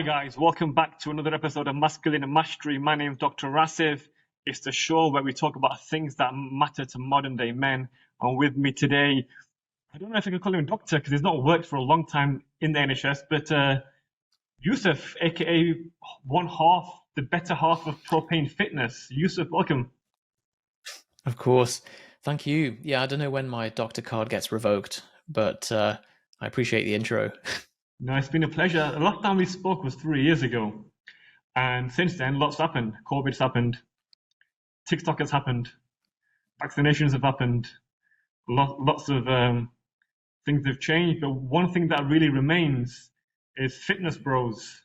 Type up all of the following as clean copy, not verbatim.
Hi guys, welcome back to another episode of Masculine Mastery. My name is Dr. Rasif. It's the show where we talk about things that matter to modern day men. And with me today, I don't know if I can call him a doctor because he's not worked for a long time in the NHS, but Yusef, aka one half, the better half of Propane Fitness. Yusef, welcome. Of course. Thank you. Yeah, I don't know when my doctor card gets revoked, but I appreciate the intro. No, it's been a pleasure. The last time we spoke was 3 years ago. And since then, lots happened. COVID's happened. TikTok has happened. Vaccinations have happened. Lots of things have changed. But one thing that really remains is fitness bros.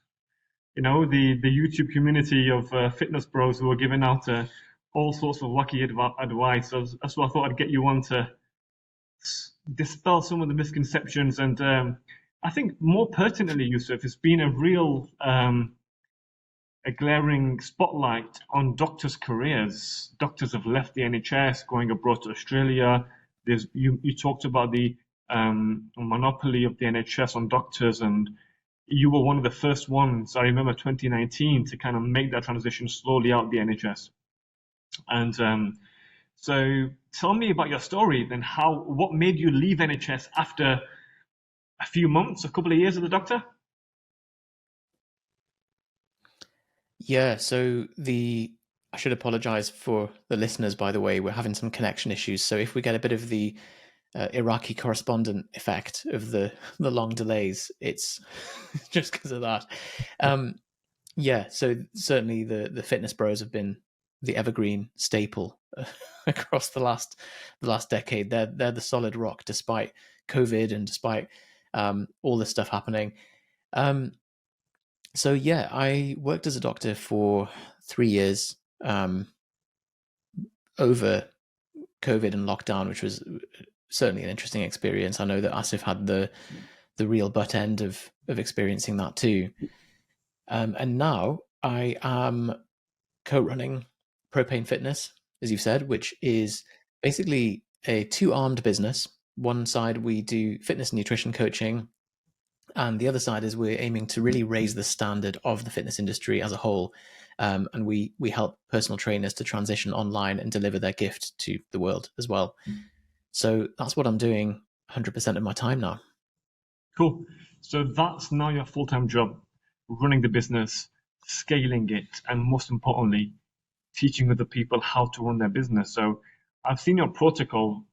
You know, the YouTube community of fitness bros who are giving out all sorts of wacky advice. So that's why I thought I'd get you on to dispel some of the misconceptions. And I think more pertinently, Yusuf, it's been a real a glaring spotlight on doctors' careers. Doctors have left the NHS, going abroad to Australia. You talked about the monopoly of the NHS on doctors, and you were one of the first ones, I remember 2019, to kind of make that transition slowly out the NHS. And so tell me about your story then. What made you leave NHS after a few months, a couple of years as a doctor? Yeah, so I should apologize for the listeners, by the way. We're having some connection issues. So if we get a bit of the Iraqi correspondent effect of the long delays, it's just because of that. Yeah, so certainly the fitness bros have been the evergreen staple across the last decade. They're the solid rock despite COVID and despite all this stuff happening. So yeah, I worked as a doctor for 3 years over COVID and lockdown, which was certainly an interesting experience. I know that Asif had the real butt end of experiencing that too. And now I am co-running Propane Fitness, as you've said, which is basically a two-armed business. One side we do fitness and nutrition coaching, and the other side is we're aiming to really raise the standard of the fitness industry as a whole. And we help personal trainers to transition online and deliver their gift to the world as well. So that's what I'm doing 100% of my time now. Cool. So that's now your full-time job, running the business, scaling it, and most importantly, teaching other people how to run their business. So I've seen your protocol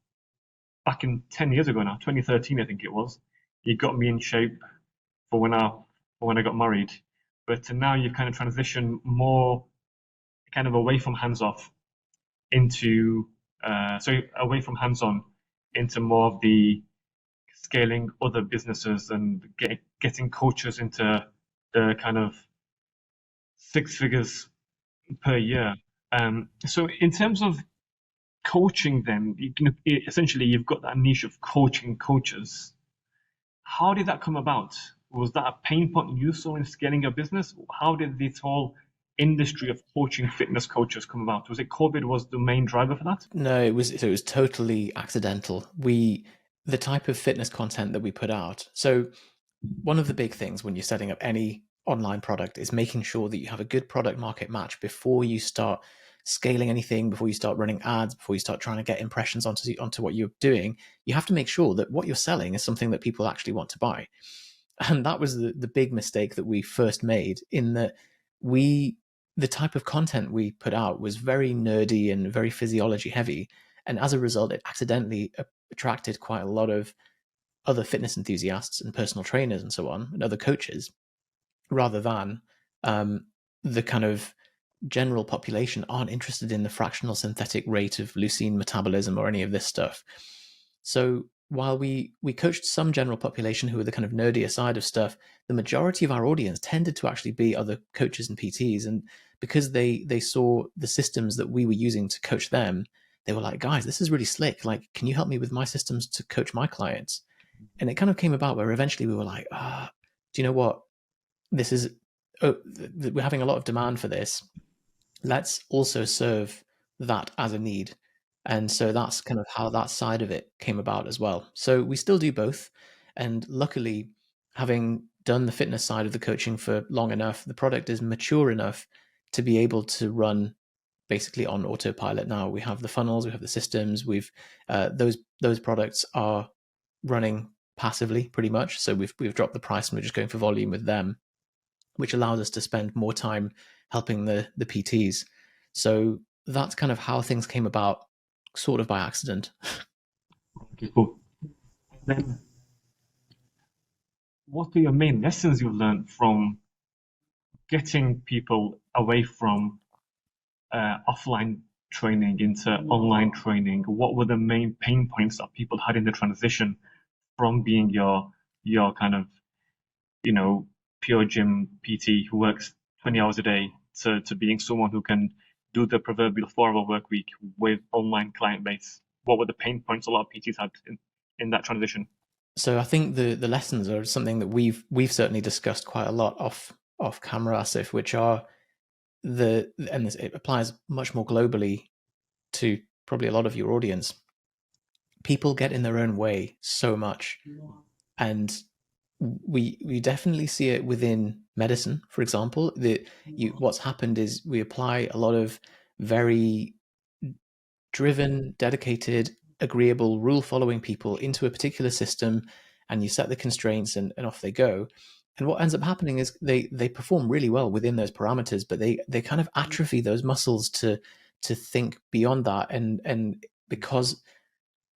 back in 10 years ago now, 2013, I think it was. You got me in shape for when I got married. But now you've kind of transitioned more kind of away from hands-off into, away from hands-on into more of the scaling other businesses and getting coaches into the kind of six figures per year. So in terms of coaching them, essentially you've got that niche of coaching coaches. How did that come about? Was that a pain point you saw in scaling your business? How did this whole industry of coaching fitness coaches come about? Was it COVID was the main driver for that? No, it was totally accidental. The type of fitness content that we put out. So one of the big things when you're setting up any online product is making sure that you have a good product market match before you start scaling anything, before you start running ads, before you start trying to get impressions onto what you're doing. You have to make sure that what you're selling is something that people actually want to buy. And that was the big mistake that we first made, in that the type of content we put out was very nerdy and very physiology heavy. And as a result, it accidentally attracted quite a lot of other fitness enthusiasts and personal trainers and so on, and other coaches, rather than the kind of general population aren't interested in the fractional synthetic rate of leucine metabolism or any of this stuff. So while we coached some general population who were the kind of nerdier side of stuff, the majority of our audience tended to actually be other coaches and PTs. And because they saw the systems that we were using to coach them, they were like, guys, this is really slick. Like, can you help me with my systems to coach my clients? And it kind of came about where eventually we were like, do you know what? We're having a lot of demand for this. Let's also serve that as a need. And so that's kind of how that side of it came about as well. So we still do both. And luckily, having done the fitness side of the coaching for long enough. The product is mature enough to be able to run basically on autopilot now. We have the funnels, we have the systems, we've those products are running passively pretty much. So we've dropped the price and we're just going for volume with them, which allows us to spend more time helping the PTs. So that's kind of how things came about, sort of by accident. Okay, cool. Then, what are your main lessons you've learned from getting people away from offline training into online training? What were the main pain points that people had in the transition from being your kind of, you know, pure gym PT who works 20 hours a day to being someone who can do the proverbial 4-hour work week with online client base? What were the pain points a lot of PTs had in that transition? So I think the lessons are something that we've certainly discussed quite a lot off camera, Asif, which are and it applies much more globally to probably a lot of your audience. People get in their own way so much, and we definitely see it within medicine, for example. What's happened is we apply a lot of very driven, dedicated, agreeable, rule following people into a particular system, and you set the constraints and off they go. And what ends up happening is they perform really well within those parameters, but they kind of atrophy those muscles to think beyond that. And because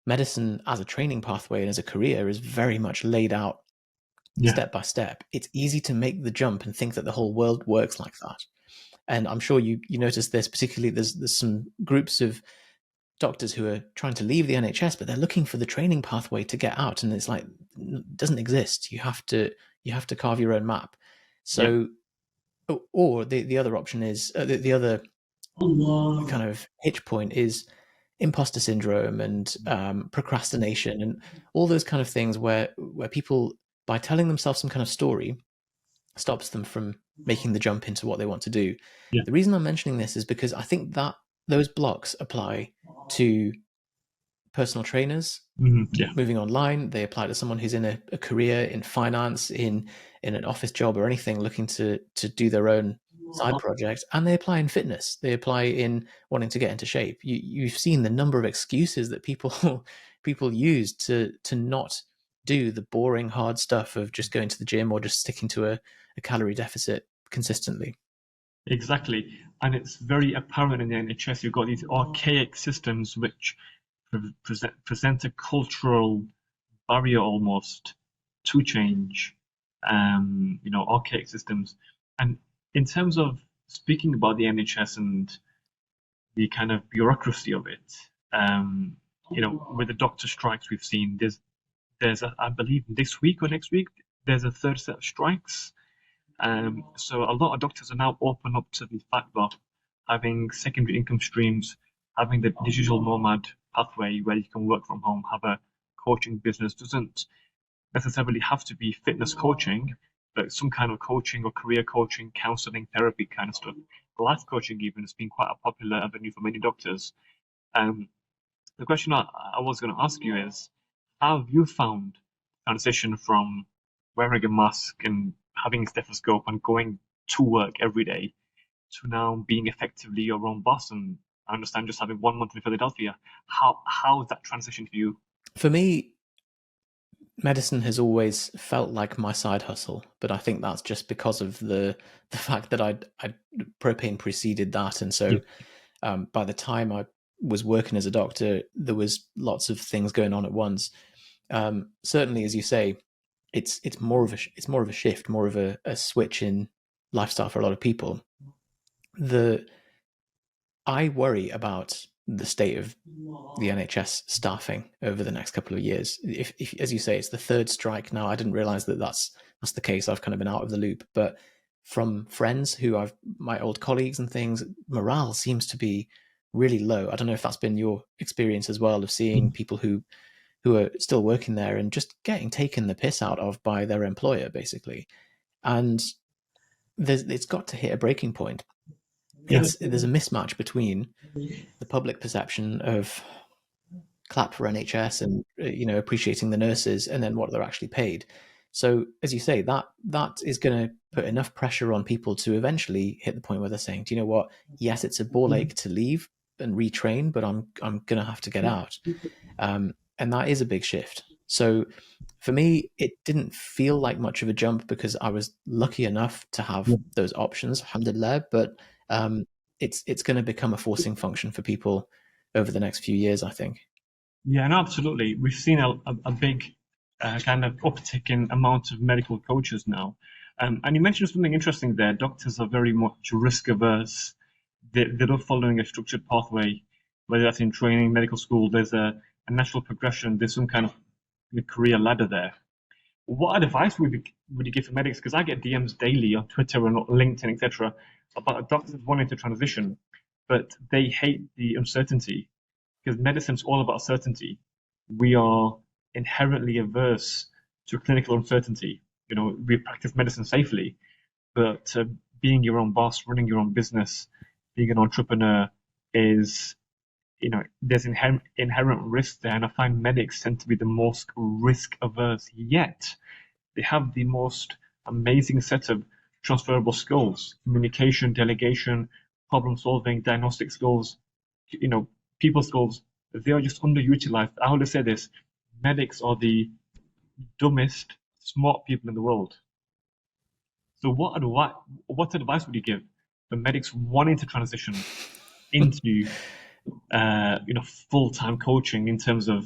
medicine as a training pathway and as a career is very much laid out step by step, it's easy to make the jump and think that the whole world works like that. And I'm sure you notice this, particularly there's some groups of doctors who are trying to leave the NHS, but they're looking for the training pathway to get out, and it's like it doesn't exist. You have to carve your own map. So, or the other option is the other kind of hitch point is imposter syndrome and procrastination and all those kind of things where people, by telling themselves some kind of story, stops them from making the jump into what they want to do. Yeah. The reason I'm mentioning this is because I think that those blocks apply to personal trainers moving online. They apply to someone who's in a career in finance, in an office job or anything, looking to do their own side project, and they apply in fitness. They apply in wanting to get into shape. You've seen the number of excuses that people use to not do the boring hard stuff of just going to the gym or just sticking to a calorie deficit consistently. Exactly. And it's very apparent in the NHS. You've got these archaic systems which present a cultural barrier almost to change, archaic systems. And in terms of speaking about the NHS and the kind of bureaucracy of it, with the doctor strikes we've seen, I believe this week or next week, there's a third set of strikes. So a lot of doctors are now open up to the fact that having secondary income streams, having the digital nomad pathway where you can work from home, have a coaching business, doesn't necessarily have to be fitness coaching, but some kind of coaching or career coaching, counseling, therapy kind of stuff. Life coaching even has been quite a popular avenue for many doctors. The question I was going to ask you is, how have you found transition from wearing a mask and having a stethoscope and going to work every day to now being effectively your own boss? And I understand just having 1 month in Philadelphia. How is that transition for you? For me, medicine has always felt like my side hustle, but I think that's just because of the fact that I Propane preceded that, and so by the time I was working as a doctor, there was lots of things going on at once. Certainly, as you say, it's more of a shift, more of a switch in lifestyle for a lot of people. I worry about the state of the NHS staffing over the next couple of years. If as you say, it's the third strike now. I didn't realize that that's the case. I've kind of been out of the loop, but from friends my old colleagues and things, morale seems to be really low. I don't know if that's been your experience as well, of seeing people who are still working there and just getting taken the piss out of by their employer, basically. And it's got to hit a breaking point. There's a mismatch between the public perception of clap for NHS and appreciating the nurses, and then what they're actually paid. So as you say, that is going to put enough pressure on people to eventually hit the point where they're saying, do you know what? Yes, it's a ball ache to leave and retrain, but I'm going to have to get out. And that is a big shift. So for me, it didn't feel like much of a jump because I was lucky enough to have those options, alhamdulillah. But it's going to become a forcing function for people over the next few years, I think. Yeah, no, absolutely. We've seen a big kind of uptick in amount of medical coaches now. And you mentioned something interesting there. Doctors are very much risk averse. They're not following a structured pathway, whether that's in training, medical school. There's a natural progression. There's some kind of career ladder there. What advice would you give for medics? Because I get DMs daily on Twitter and LinkedIn, etc., about doctors wanting to transition, but they hate the uncertainty because medicine's all about certainty. We are inherently averse to clinical uncertainty. You know, we practice medicine safely, but being your own boss, running your own business, being an entrepreneur is, you know, there's inherent risk there. And I find medics tend to be the most risk averse, yet they have the most amazing set of transferable skills: communication, delegation, problem solving, diagnostic skills, you know, people skills. They are just underutilized. I always say this: medics are the dumbest smart people in the world. So what advice would you give for medics wanting to transition into full-time coaching in terms of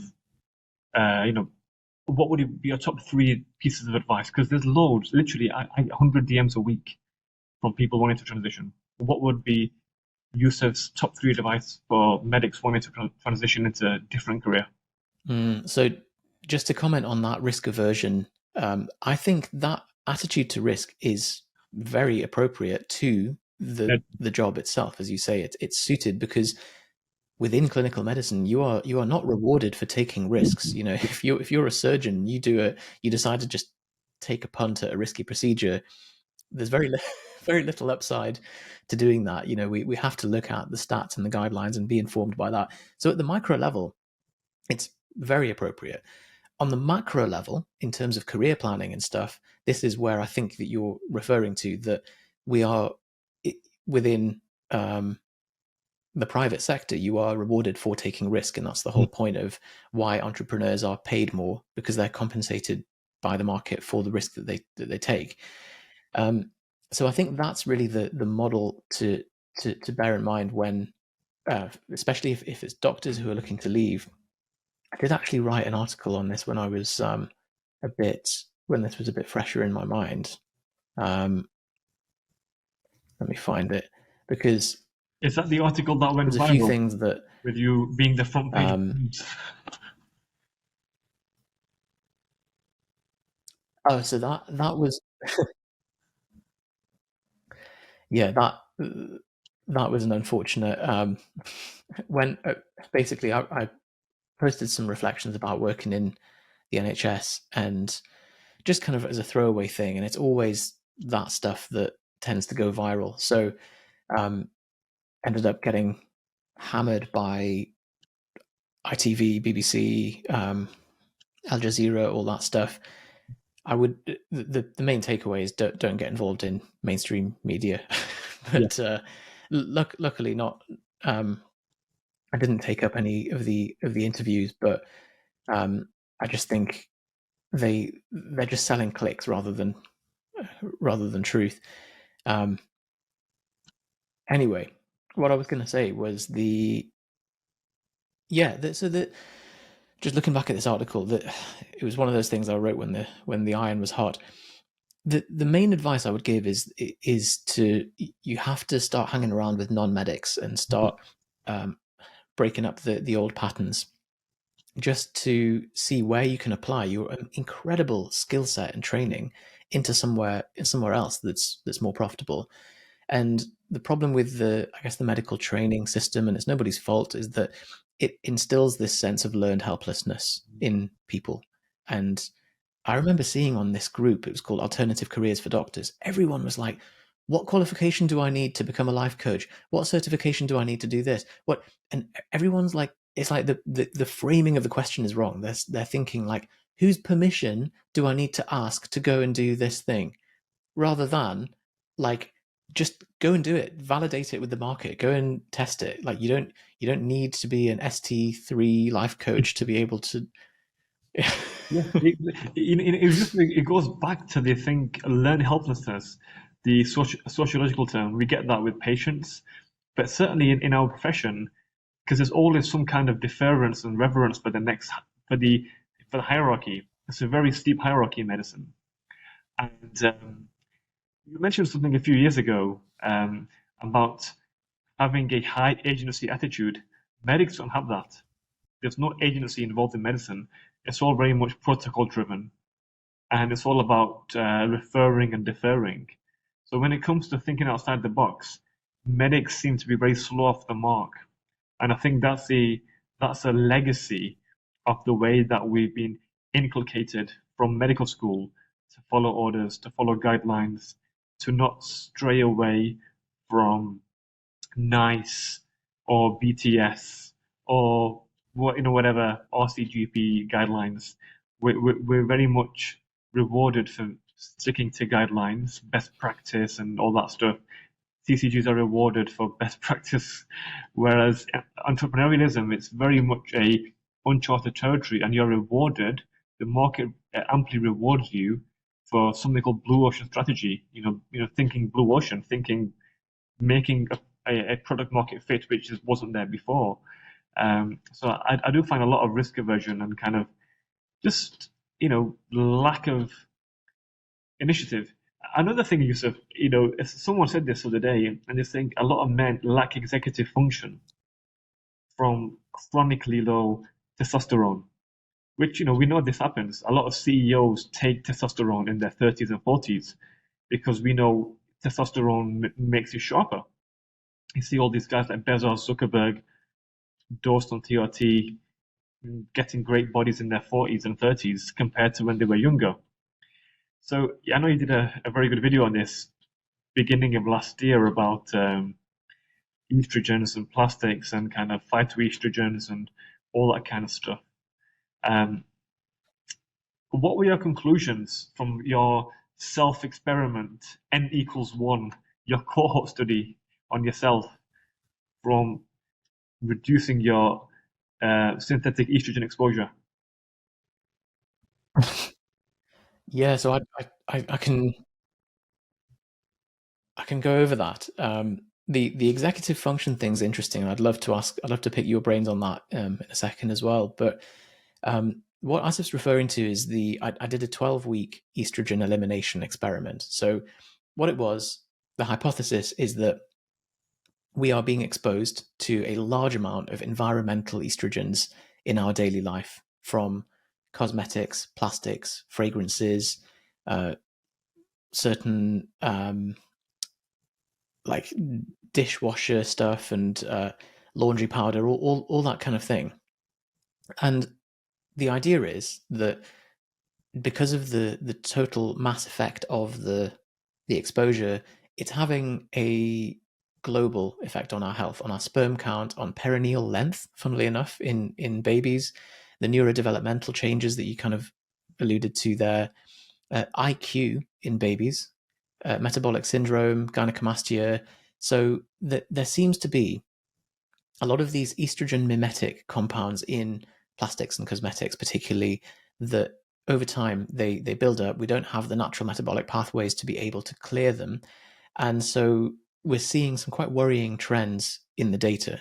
what would be your top three pieces of advice? Because there's loads. Literally, I get 100 DMs a week from people wanting to transition. What would be Yusef's top three advice for medics wanting to transition into a different career? So just to comment on that risk aversion, I think that attitude to risk is very appropriate to the job itself. As you say, it's suited because within clinical medicine, you are not rewarded for taking risks. You know, if you're a surgeon, you decide to just take a punt at a risky procedure. There's very little upside to doing that. You know, we have to look at the stats and the guidelines and be informed by that. So at the micro level, it's very appropriate. On the macro level, in terms of career planning and stuff, this is where I think that you're referring to, that we are within the private sector, you are rewarded for taking risk. And that's the whole point of why entrepreneurs are paid more, because they're compensated by the market for the risk that they take. So I think that's really the model to bear in mind when, especially if it's doctors who are looking to leave. I did actually write an article on this when I was when this was a bit fresher in my mind. Let me find it, because is that the article that went there's viral? A few things that with you being the front page. Oh, so that was yeah, that was an unfortunate when basically I posted some reflections about working in the NHS, and just kind of as a throwaway thing, and it's always that stuff that tends to go viral. So ended up getting hammered by ITV, BBC, Al Jazeera, all that stuff. I would the main takeaway is don't get involved in mainstream media, but luckily not. I didn't take up any of the interviews, but I just think they're just selling clicks rather than truth. Anyway, what I was going to say was just looking back at this article, that it was one of those things I wrote when the iron was hot. The main advice I would give is you have to start hanging around with non-medics and start breaking up the old patterns, just to see where you can apply your incredible skill set and training into somewhere else that's more profitable. And the problem with the medical training system, and it's nobody's fault, is that it instills this sense of learned helplessness in people. And I remember seeing on this group, it was called Alternative Careers for Doctors, everyone was like, what qualification do I need to become a life coach? What certification do I need to do this? And everyone's like, it's like the framing of the question is wrong. They're thinking like, whose permission do I need to ask to go and do this thing? Rather than like just go and do it, validate it with the market, go and test it. Like you don't need to be an ST3 life coach to be able to. Yeah, it goes back to the thing, learned helplessness, the sociological term. We get that with patients, but certainly in our profession, because there's always some kind of deference and reverence for the next for the hierarchy. It's a very steep hierarchy in medicine. And you mentioned something a few years ago about having a high agency attitude. Medics don't have that. There's no agency involved in medicine. It's all very much protocol driven, and it's all about referring and deferring. So when it comes to thinking outside the box, medics seem to be very slow off the mark, and I think that's a legacy of the way that we've been inculcated from medical school to follow orders, to follow guidelines, to not stray away from NICE or BTS or whatever RCGP guidelines. We're very much rewarded for sticking to guidelines, best practice, and all that stuff. CCGs are rewarded for best practice, whereas entrepreneurialism, it's very much a uncharted territory, and you're rewarded. The market amply rewards you for something called blue ocean strategy. Thinking blue ocean, thinking making a product market fit which just wasn't there before. So I do find a lot of risk aversion and kind of just lack of initiative. Another thing, Yusuf, someone said this the other day, and they think a lot of men lack executive function from chronically low testosterone, which we know this happens. A lot of CEOs take testosterone in their 30s and 40s because we know testosterone makes you sharper. You see all these guys like Bezos, Zuckerberg, dosed on TRT, getting great bodies in their 40s and 30s compared to when they were younger. So yeah, I know you did a very good video on this beginning of last year about estrogens and plastics and kind of phytoestrogens and all that kind of stuff. What were your conclusions from your self-experiment, N=1, your cohort study on yourself from reducing your synthetic estrogen exposure? Yeah, so I can go over that. The executive function thing's interesting, and I'd love to pick your brains on that in a second as well. But what Asif's referring to is I did a 12-week estrogen elimination experiment. So what it was, the hypothesis is that we are being exposed to a large amount of environmental estrogens in our daily life, from cosmetics, plastics, fragrances, certain like dishwasher stuff and laundry powder, all that kind of thing. And the idea is that because of the total mass effect of the exposure, it's having a global effect on our health, on our sperm count, on perineal length, funnily enough, in babies, the neurodevelopmental changes that you kind of alluded to there, IQ in babies, metabolic syndrome, gynecomastia. So there seems to be a lot of these estrogen mimetic compounds in plastics and cosmetics, particularly, that over time they build up. We don't have the natural metabolic pathways to be able to clear them. And so we're seeing some quite worrying trends in the data.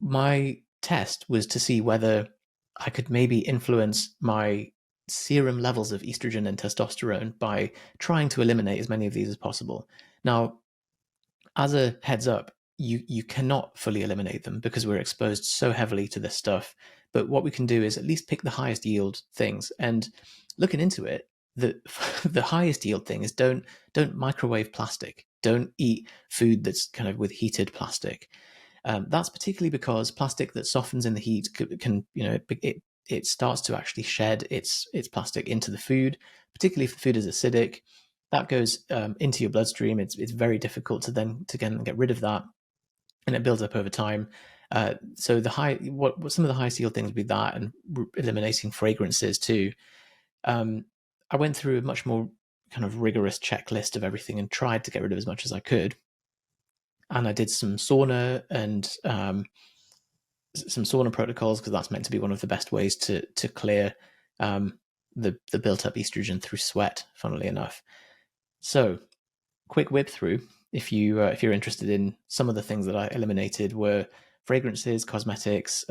My test was to see whether I could maybe influence my serum levels of estrogen and testosterone by trying to eliminate as many of these as possible. Now, as a heads up, you cannot fully eliminate them because we're exposed so heavily to this stuff. But what we can do is at least pick the highest yield things. And looking into it, the highest yield thing is don't microwave plastic. Don't eat food that's kind of with heated plastic. That's particularly because plastic that softens in the heat can it starts to actually shed its plastic into the food, particularly if the food is acidic. That goes into your bloodstream. It's very difficult to then get rid of that, and it builds up over time. So what some of the high yield things would be that, and eliminating fragrances too. I went through a much more kind of rigorous checklist of everything and tried to get rid of as much as I could. And I did some sauna and some sauna protocols, because that's meant to be one of the best ways to clear the built up estrogen through sweat, funnily enough. So, quick whip through. If you're interested in some of the things that I eliminated, were fragrances, cosmetics,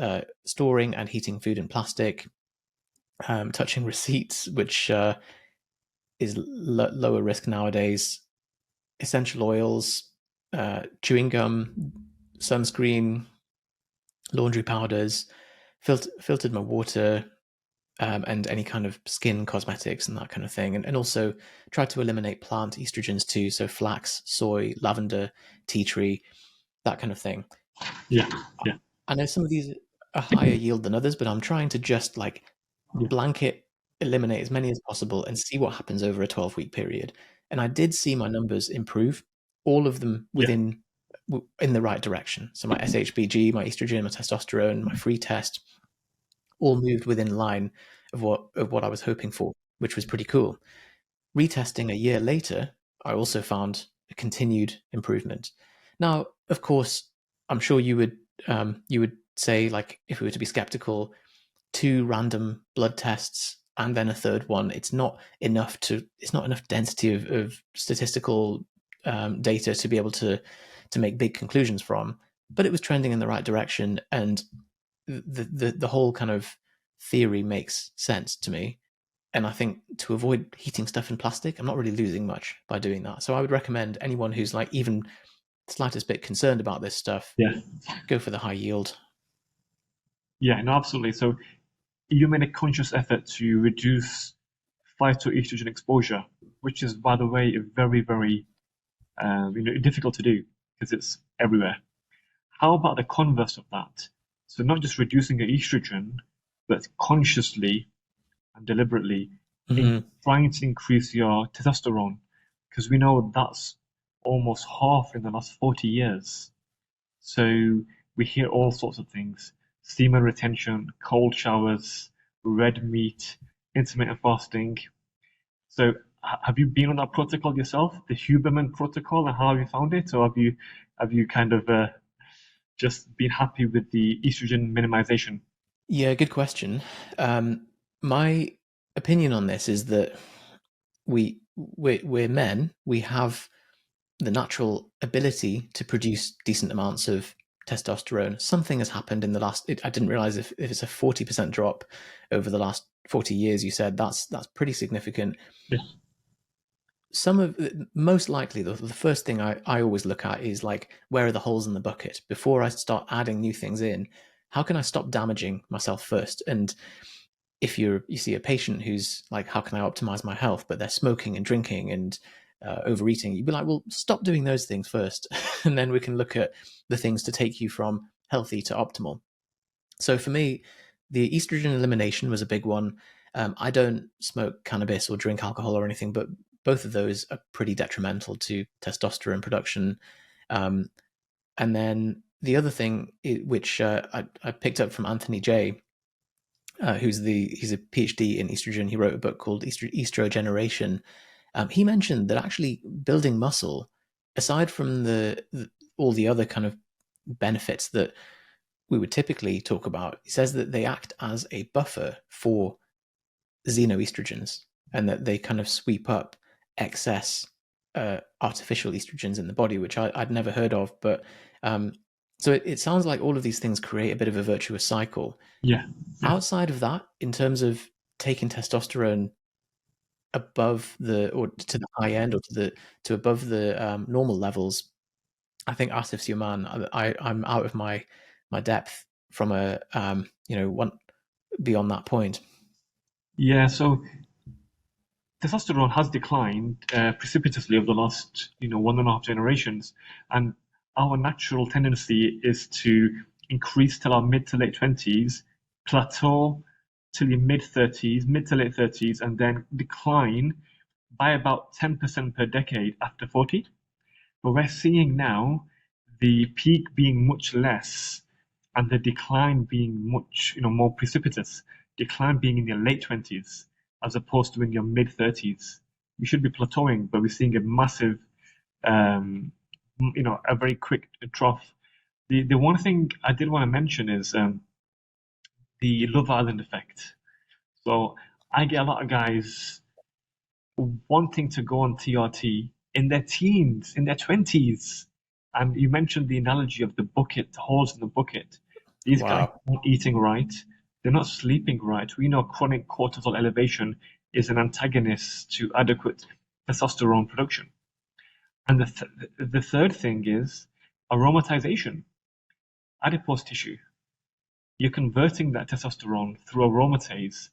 storing and heating food in plastic, touching receipts, which is lower risk nowadays, essential oils, chewing gum, sunscreen, laundry powders, filtered my water, and any kind of skin cosmetics and that kind of thing. And also try to eliminate plant estrogens too. So flax, soy, lavender, tea tree, that kind of thing. Yeah, yeah. I know some of these are higher yield than others, but I'm trying to just like blanket eliminate as many as possible and see what happens over a 12-week period. And I did see my numbers improve, all of them in the right direction. So my SHBG, my estrogen, my testosterone, my free test, all moved within line of what I was hoping for, which was pretty cool. Retesting a year later, I also found a continued improvement. Now, of course, I'm sure you would say, like, if we were to be skeptical, 2 random blood tests and then a third one, it's not enough density of statistical data to be able to make big conclusions from. But it was trending in the right direction, and the whole kind of theory makes sense to me. And I think to avoid heating stuff in plastic, I'm not really losing much by doing that. So I would recommend anyone who's like even slightest bit concerned about this stuff, go for the high yield. Yeah, no, absolutely. So you made a conscious effort to reduce phytoestrogen exposure, which is, by the way, very, very difficult to do because it's everywhere. How about the converse of that? So not just reducing your estrogen, but consciously and deliberately trying to increase your testosterone, because we know that's almost half in the last 40 years. So we hear all sorts of things: semen retention, cold showers, red meat, intermittent fasting. So have you been on that protocol yourself, the Huberman protocol, and how have you found it, or have you kind of just been happy with the estrogen minimization? Yeah, good question. My opinion on this is that we're men. We have the natural ability to produce decent amounts of testosterone. Something has happened in the last. I didn't realize if it's a 40% drop over the last 40 years. You said that's pretty significant. Yeah. Most likely, the first thing I always look at is like, where are the holes in the bucket before I start adding new things in? How can I stop damaging myself first? And if you see a patient who's like, how can I optimize my health, but they're smoking and drinking and overeating, you'd be like, well, stop doing those things first, and then we can look at the things to take you from healthy to optimal. So for me, the estrogen elimination was a big one. I don't smoke cannabis or drink alcohol or anything, but both of those are pretty detrimental to testosterone production. And then the other thing, which I picked up from Anthony J, he's a PhD in estrogen. He wrote a book called Estrogeneration. He mentioned that actually building muscle, aside from all the other kind of benefits that we would typically talk about, he says that they act as a buffer for xenoestrogens, and that they kind of sweep up excess artificial estrogens in the body, which I'd never heard of. But so it sounds like all of these things create a bit of a virtuous cycle. Yeah. Outside of that, in terms of taking testosterone above or to the high end, or to above the normal levels, I think Asif's your man. I'm out of my depth from one beyond that point. Yeah, so testosterone has declined precipitously over the last 1.5 generations, and our natural tendency is to increase till our mid to late 20s, plateau till your mid to late 30s, and then decline by about 10% per decade after 40. But we're seeing now the peak being much less, and the decline being much, more precipitous, decline being in your late 20s as opposed to in your mid 30s. You should be plateauing, but we're seeing a massive, a very quick trough. The one thing I did want to mention is the Love Island effect. So I get a lot of guys wanting to go on TRT in their teens, in their 20s. And you mentioned the analogy of the bucket, the holes in the bucket. These guys Wow. aren't eating right. They're not sleeping right. We know chronic cortisol elevation is an antagonist to adequate testosterone production. And the third thing is aromatization, adipose tissue. You're converting that testosterone through aromatase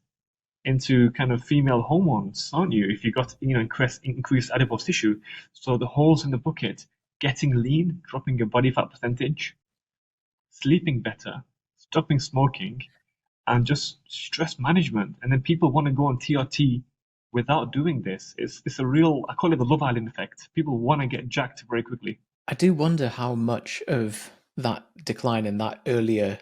into kind of female hormones, aren't you? If you got increased adipose tissue, so the holes in the bucket, getting lean, dropping your body fat percentage, sleeping better, stopping smoking, and just stress management. And then people want to go on TRT without doing this. It's a real, I call it the Love Island effect. People want to get jacked very quickly. I do wonder how much of that decline in that earlier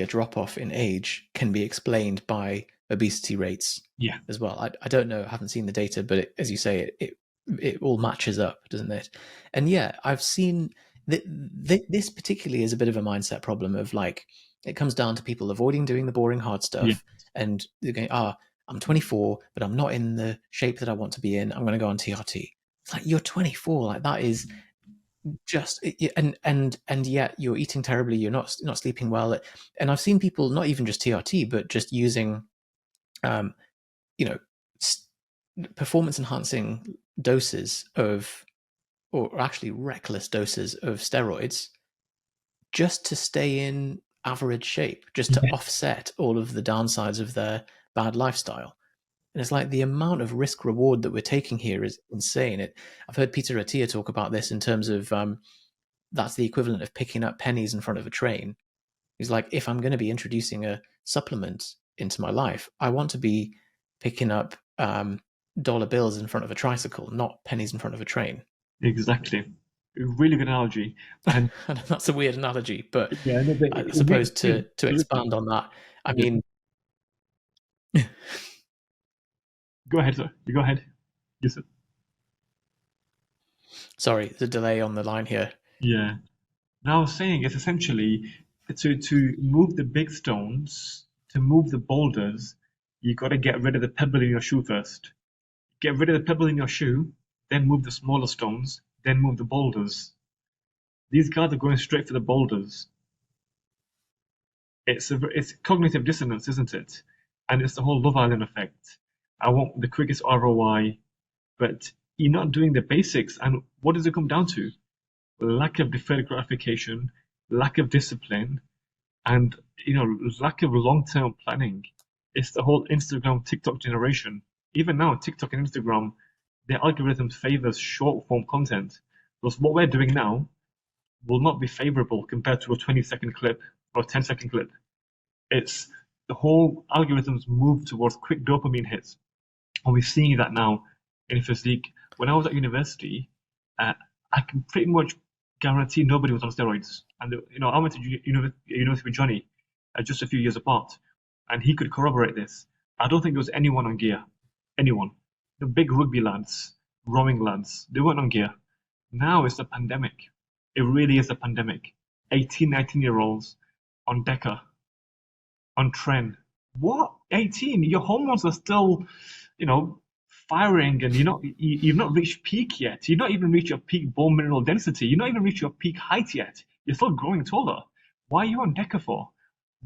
drop off in age can be explained by obesity rates Yeah, as well. I don't know, I haven't seen the data, but as you say, it all matches up, doesn't it? And yeah, I've seen this particularly is a bit of a mindset problem of like it comes down to people avoiding doing the boring hard yeah, stuff, and they're going, I'm 24, but I'm not in the shape that I want to be in. I'm going to go on TRT. It's like you're 24, like that is just and yet you're eating terribly, you're not sleeping well, and I've seen people not even just TRT but just using um you know performance enhancing doses of, or actually reckless doses of steroids just to stay in average shape, just to yeah, offset all of the downsides of their bad lifestyle. And it's like the amount of risk reward that we're taking here is insane. I've heard Peter Attia talk about this in terms of that's the equivalent of picking up pennies in front of a train. He's like, if I'm going to be introducing a supplement into my life, I want to be picking up dollar bills in front of a tricycle, not pennies in front of a train. exactly. Really good analogy. And That's a weird analogy, but yeah, no, but I it suppose makes sense. to Absolutely. expand on that, I Yeah. mean, Go ahead, sir. You go ahead. Yusuf. sorry, the delay on the line here. Yeah. Now I was saying it's essentially to move the big stones, to move the boulders, you got to get rid of the pebble in your shoe first. Get rid of the pebble in your shoe, then move the smaller stones, then move the boulders. These guys are going straight for the boulders. It's cognitive dissonance, isn't it? And it's the whole Love Island effect. I want the quickest ROI, but you're not doing the basics. And what does it come down to? Lack of deferred gratification, lack of discipline, and lack of long-term planning. It's the whole Instagram, TikTok generation. Even now, TikTok and Instagram, their algorithm favors short-form content. Because what we're doing now will not be favorable compared to a 20-second clip or a 10-second clip. It's the whole algorithms move towards quick dopamine hits. And we're seeing that now in physique. When I was at university, uh, I can pretty much guarantee nobody was on steroids. And I went to university with Johnny, just a few years apart, and he could corroborate this. I don't think there was anyone on gear, anyone. The big rugby lads, rowing lads, they weren't on gear. Now it's a pandemic. It really is a pandemic. 18, 19-year-olds on Deca, on Tren. What? 18? Your hormones are still, you know, firing, and you've not reached peak yet. You've not even reached your peak bone mineral density. You've not even reached your peak height yet. You're still growing taller. Why are you on Deca for?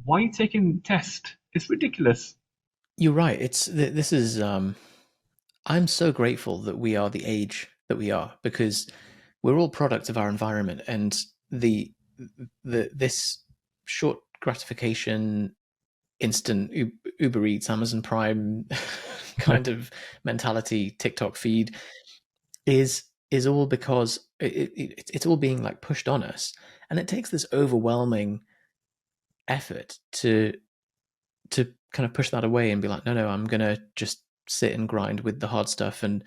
Why are you taking test? It's ridiculous. You're right. This is. I'm so grateful that we are the age that we are, because we're all products of our environment, and this short gratification, instant Uber Eats, Amazon Prime Yeah, kind of mentality, TikTok feed is all because it's all being like pushed on us, and it takes this overwhelming effort to kind of push that away and be like, no, I'm gonna just sit and grind with the hard stuff, and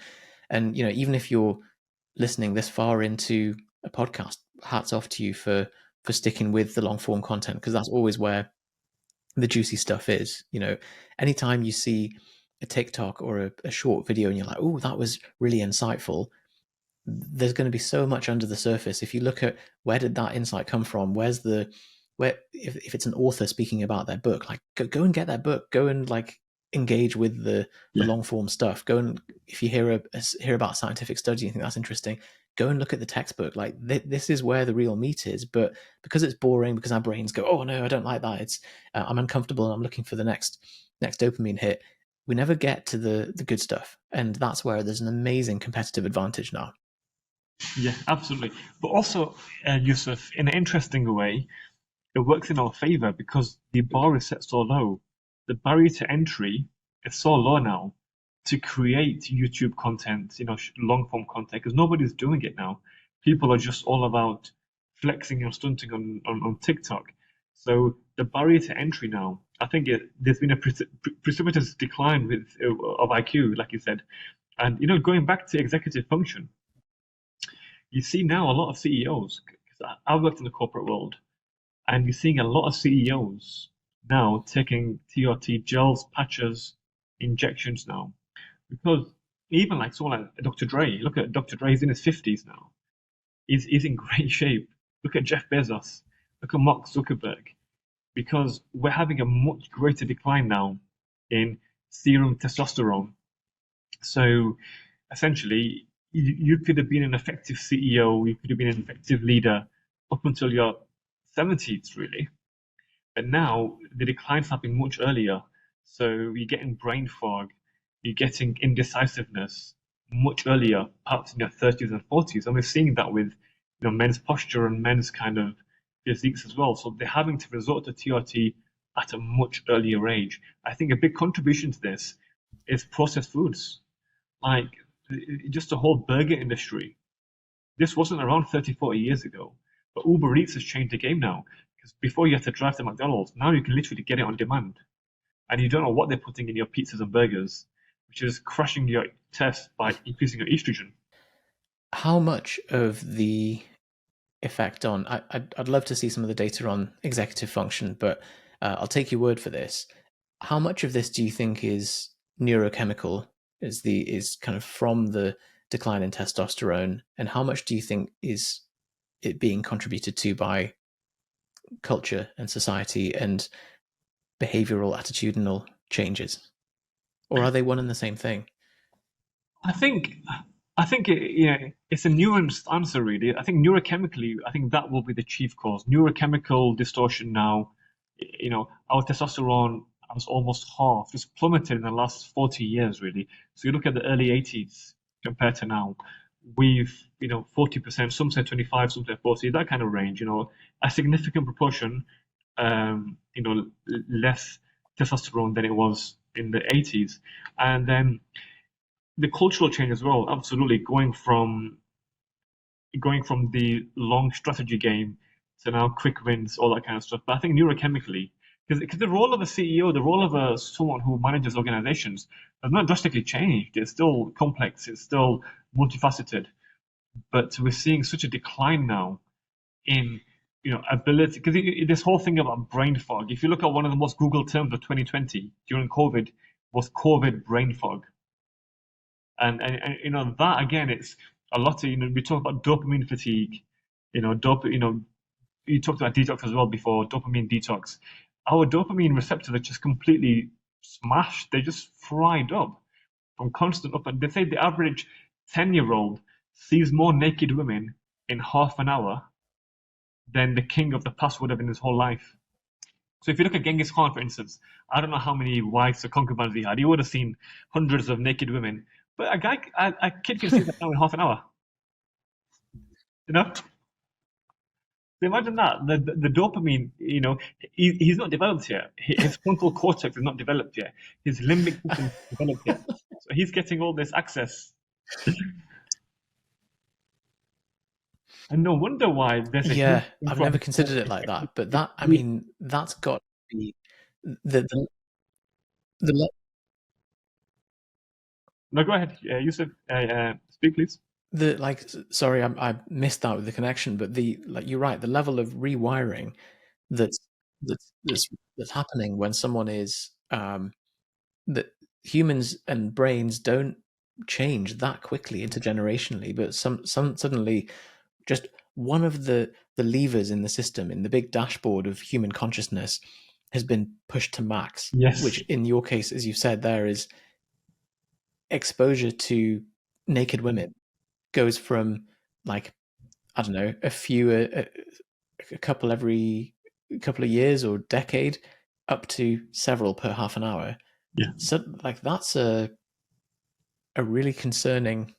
even if you're listening this far into a podcast, hats off to you for for sticking with the long form content, because that's always where the juicy stuff is. Anytime you see a TikTok or a short video and you're like, oh, that was really insightful, there's going to be so much under the surface. If you look at where did that insight come from, where if it's an author speaking about their book, like go and get that book, go and like engage with the long form stuff. Go and, if you hear about a scientific study and think that's interesting, go and look at the textbook. Like this is where the real meat is. But because it's boring, because our brains go, oh no, I don't like that, I'm uncomfortable and I'm looking for the next dopamine hit, we never get to the good stuff. And that's where there's an amazing competitive advantage now. Yeah, absolutely. But also, Yusuf, in an interesting way, it works in our favor because the bar is set so low. The barrier to entry is so low now to create YouTube content, long form content, because nobody's doing it now. People are just all about flexing and stunting on TikTok. So the barrier to entry now, I think there's been a precipitous decline of IQ, like you said. And going back to executive function, you see now a lot of CEOs, because I've worked in the corporate world, and you're seeing a lot of CEOs now taking TRT gels, patches, injections now. Because even like someone like Dr. Dre, look at Dr. Dre, he's in his 50s now. He's in great shape. Look at Jeff Bezos. Look at Mark Zuckerberg. Because we're having a much greater decline now in serum testosterone. So essentially, you could have been an effective CEO, you could have been an effective leader up until your 70s, really. But now the decline's happening much earlier. So you're getting brain fog, you're getting indecisiveness much earlier, perhaps in your 30s and 40s. And we're seeing that with men's posture and men's kind of physiques as well. So they're having to resort to TRT at a much earlier age. I think a big contribution to this is processed foods. Like just the whole burger industry. This wasn't around 30, 40 years ago. But Uber Eats has changed the game now. Because before you had to drive to McDonald's, now you can literally get it on demand. And you don't know what they're putting in your pizzas and burgers, which is crushing your test by increasing your estrogen. How much of the effect on, I'd love to see some of the data on executive function, but I'll take your word for this. How much of this do you think is neurochemical, is kind of from the decline in testosterone, and how much do you think is it being contributed to by culture and society and behavioral attitudinal changes, or are they one and the same thing? I think I think it's a nuanced answer really. I think neurochemically, I think that will be the chief cause. Neurochemical distortion now, our testosterone has almost halved, it's plummeted in the last 40 years really. So you look at the early 80s compared to now, we've 40%, some say 25, some say 40, that kind of range, a significant proportion, less testosterone than it was in the 80s. And then the cultural change as well, absolutely going from the long strategy game to now quick wins, all that kind of stuff. But I think neurochemically, because the role of a CEO, the role of someone who manages organizations has not drastically changed. It's still complex, it's still multifaceted, but we're seeing such a decline now in ability, because this whole thing about brain fog. If you look at one of the most Googled terms of 2020 during COVID, was COVID brain fog. And that again, it's a lot of we talk about dopamine fatigue, you talked about detox as well before, dopamine detox. Our dopamine receptors are just completely smashed. They're just fried up from constant up. And they say the average 10-year-old sees more naked women in half an hour than the king of the past would have in his whole life. So if you look at Genghis Khan, for instance, I don't know how many wives or concubines he had. He would have seen hundreds of naked women. But a kid can see that now in half an hour. You know? So imagine that. The dopamine, he's not developed yet. His frontal cortex is not developed yet. His limbic system is not developed yet. So he's getting all this access. And no wonder why there's a Yeah, huge I've from never considered it like that, but that's got to be the No, go ahead, Yusuf. Speak, please. Sorry, I missed that with the connection, but you're right, the level of rewiring that's that's happening when someone is that humans and brains don't change that quickly intergenerationally, but some suddenly just one of the levers in the system, in the big dashboard of human consciousness, has been pushed to max, which Yes. in your case, as you've said, there is exposure to naked women goes from, like, I don't know, a couple every couple of years or decade up to several per half an hour. Yeah. So like that's a really concerning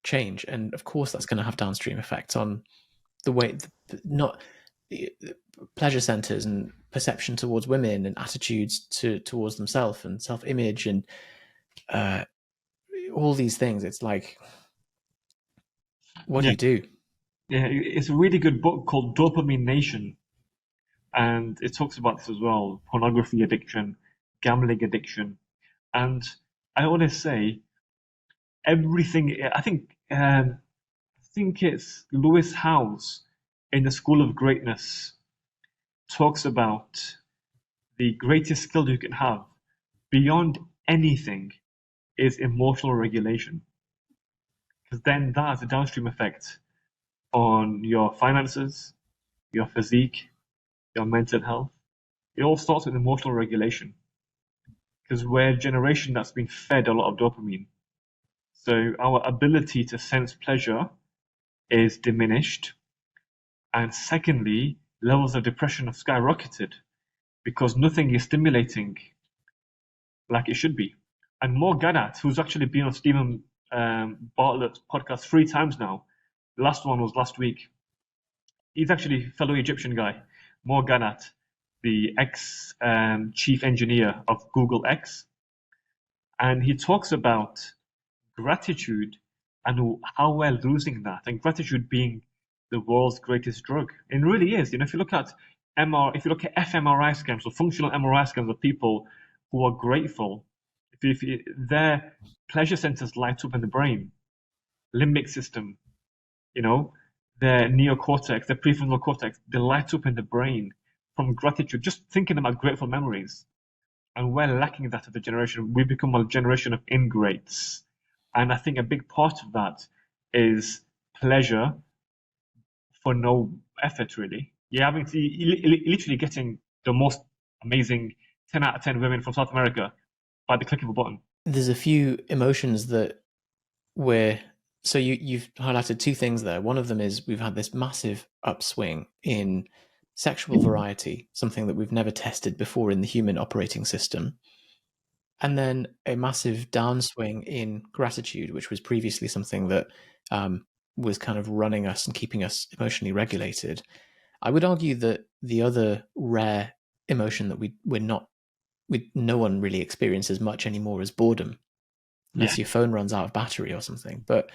change, and of course that's going to have downstream effects on the way not pleasure centers and perception towards women and attitudes towards themselves and self-image and uh, all these things. It's like, what do Yeah. you do? Yeah. It's a really good book called Dopamine Nation, and it talks about this as well: pornography addiction, gambling addiction, and I always say everything. I think it's Lewis Howes in the School of Greatness talks about the greatest skill you can have beyond anything is emotional regulation, because then that has a downstream effect on your finances, your physique, your mental health. It all starts with emotional regulation, because we're a generation that's been fed a lot of dopamine. So our ability to sense pleasure is diminished. And secondly, levels of depression have skyrocketed because nothing is stimulating like it should be. And Mo Gadat, who's actually been on Stephen Bartlett's podcast 3 times now, the last one was last week. He's actually a fellow Egyptian guy, Mo Gadat, the ex chief engineer of Google X. And he talks about gratitude and how we're losing that, and gratitude being the world's greatest drug. It really is. If you look at if you look at fMRI scans or functional MRI scans of people who are grateful, their pleasure centers light up in the brain, limbic system, you know, their neocortex, their prefrontal cortex, they light up in the brain from gratitude, just thinking about grateful memories. And we're lacking that as a generation. We've become a generation of ingrates. And I think a big part of that is pleasure for no effort, really. You're having to, literally getting the most amazing 10 out of 10 women from South America by the click of a button. There's a few emotions that we're so you've highlighted two things there. One of them is we've had this massive upswing in sexual variety, something that we've never tested before in the human operating system. And then a massive downswing in gratitude, which was previously something that was kind of running us and keeping us emotionally regulated. I would argue that the other rare emotion that no one really experiences much anymore is boredom, Yeah. unless your phone runs out of battery or something. But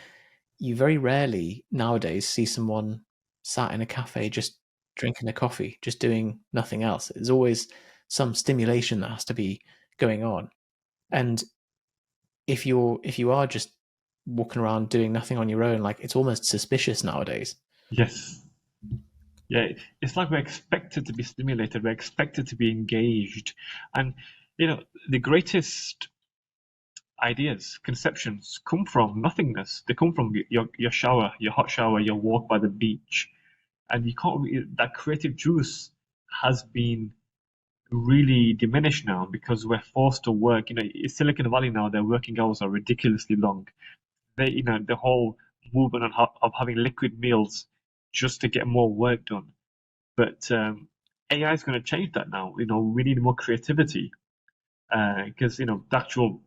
you very rarely nowadays see someone sat in a cafe just drinking a coffee, just doing nothing else. There's always some stimulation that has to be going on. And if you are just walking around doing nothing on your own, like, it's almost suspicious nowadays. Yes. Yeah. It's like we're expected to be stimulated. We're expected to be engaged. And, the greatest ideas, conceptions come from nothingness. They come from your shower, your hot shower, your walk by the beach. And you can't that creative juice has been really diminished now because we're forced to work. In Silicon Valley now, their working hours are ridiculously long. The whole movement of having liquid meals just to get more work done. But AI is going to change that now. We need more creativity because the actual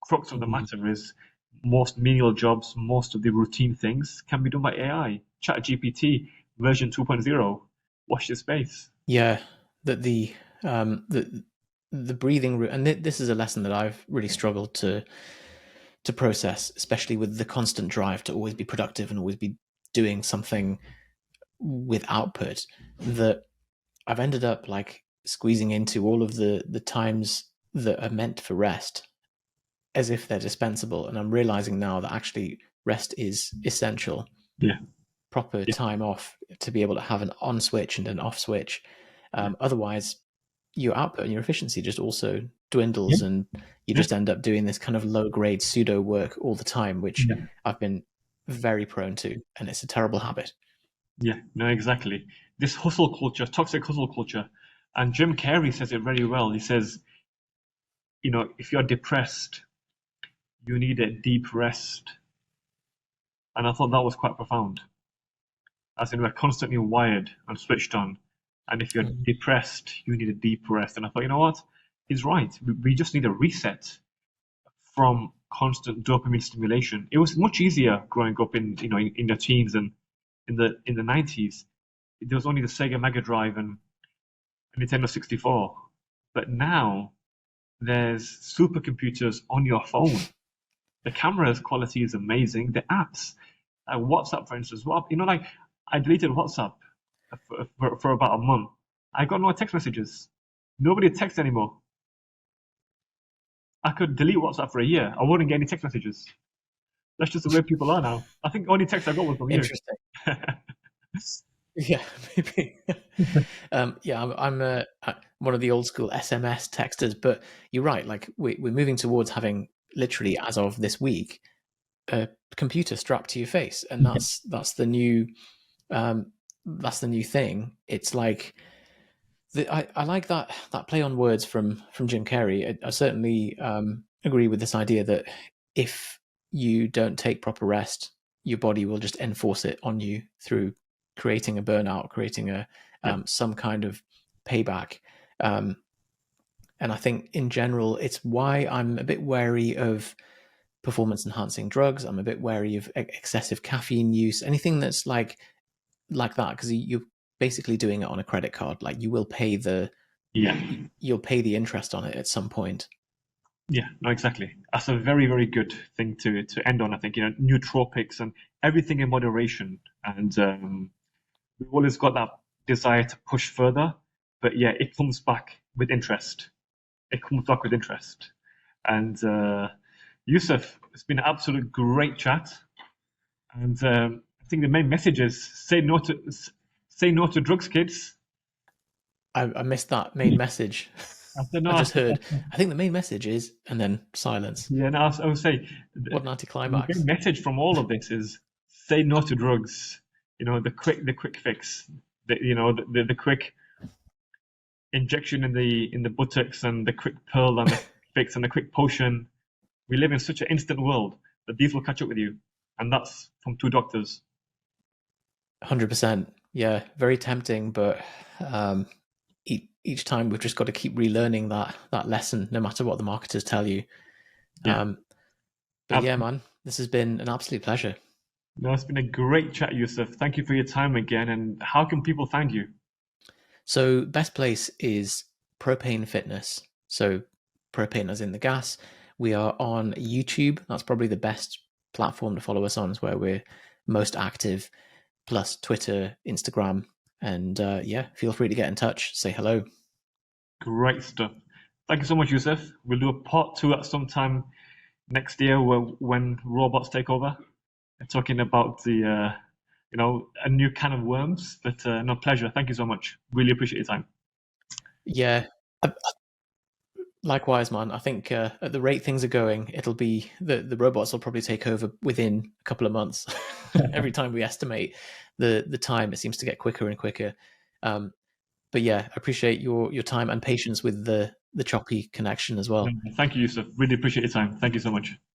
crux of the matter is most menial jobs, most of the routine things can be done by AI. ChatGPT version 2.0, watch this space. Yeah, that the breathing route, and this is a lesson that I've really struggled to process, especially with the constant drive to always be productive and always be doing something with output. That I've ended up like squeezing into all of the times that are meant for rest as if they're dispensable. And I'm realizing now that actually rest is essential. Yeah. Proper Yeah. time off to be able to have an on switch and an off switch. Yeah. Otherwise, your output and your efficiency just also Yeah. dwindles, and you Yeah. just end up doing this kind of low grade pseudo work all the time, which Yeah. I've been very prone to, and it's a terrible habit. Yeah. No, exactly. This hustle culture, toxic hustle culture. And Jim Carrey says it very well. He says, if you're depressed, you need a deep rest. And I thought that was quite profound. As in, we're constantly wired and switched on. And if you're Mm. depressed, you need a deep rest. And I thought, you know what? He's right. We just need a reset from constant dopamine stimulation. It was much easier growing up in the teens and in the 90s. There was only the Sega Mega Drive and Nintendo 64. But now there's supercomputers on your phone. The camera's quality is amazing. The apps, WhatsApp, for instance, like I deleted WhatsApp for about a month. I got no text messages. Nobody texts anymore. I could delete WhatsApp for a year. I wouldn't get any text messages. That's just the way people are now. I think the only text I got was from you. Interesting. Yeah, maybe. Yeah, I'm one of the old school SMS texters, but you're right. Like we're moving towards having literally, as of this week, a computer strapped to your face, and that's the new thing. It's like I like that play on words from Jim Carrey. I certainly agree with this idea that if you don't take proper rest, your body will just enforce it on you through creating a burnout, creating a some kind of payback. And I think in general, it's why I'm a bit wary of performance enhancing drugs. I'm a bit wary of excessive caffeine use, anything that's like that, because you're basically doing it on a credit card. Like you will pay you'll pay the interest on it at some point. Yeah, no, exactly. That's a very, very good thing to end on. I think nootropics and everything in moderation, and we've always got that desire to push further, but yeah, it comes back with interest. It comes back with interest, and Yusuf, it's been an absolute great chat, and I think the main message is say no to drugs, kids. I missed that main message. I said no. I just heard. I think the main message is, and then silence. Yeah, no, I would say What an the anticlimax. main message from all of this is say no to drugs. The quick fix. The quick injection in the buttocks and the quick pill and the fix and the quick potion. We live in such an instant world that these will catch up with you, and that's from two doctors. 100%. Yeah, very tempting, but each time we've just got to keep relearning that lesson, no matter what the marketers tell you. Yeah. But yeah, man, this has been an absolute pleasure. No, it's been a great chat, Yusuf. Thank you for your time again. And how can people find you? So best place is Propane Fitness. So propane as in the gas. We are on YouTube. That's probably the best platform to follow us on. Is where we're most active. Plus Twitter, Instagram, and yeah, feel free to get in touch. Say hello. Great stuff. Thank you so much, Yusuf. We'll do a part 2 at some time next year when robots take over. Talking about the a new can of worms. But no, pleasure. Thank you so much. Really appreciate your time. Yeah. Likewise, man. I think at the rate things are going, it'll be the robots will probably take over within a couple of months. Every time we estimate the time, it seems to get quicker and quicker. But yeah, I appreciate your time and patience with the choppy connection as well. Thank you, Yusuf. Really appreciate your time. Thank you so much.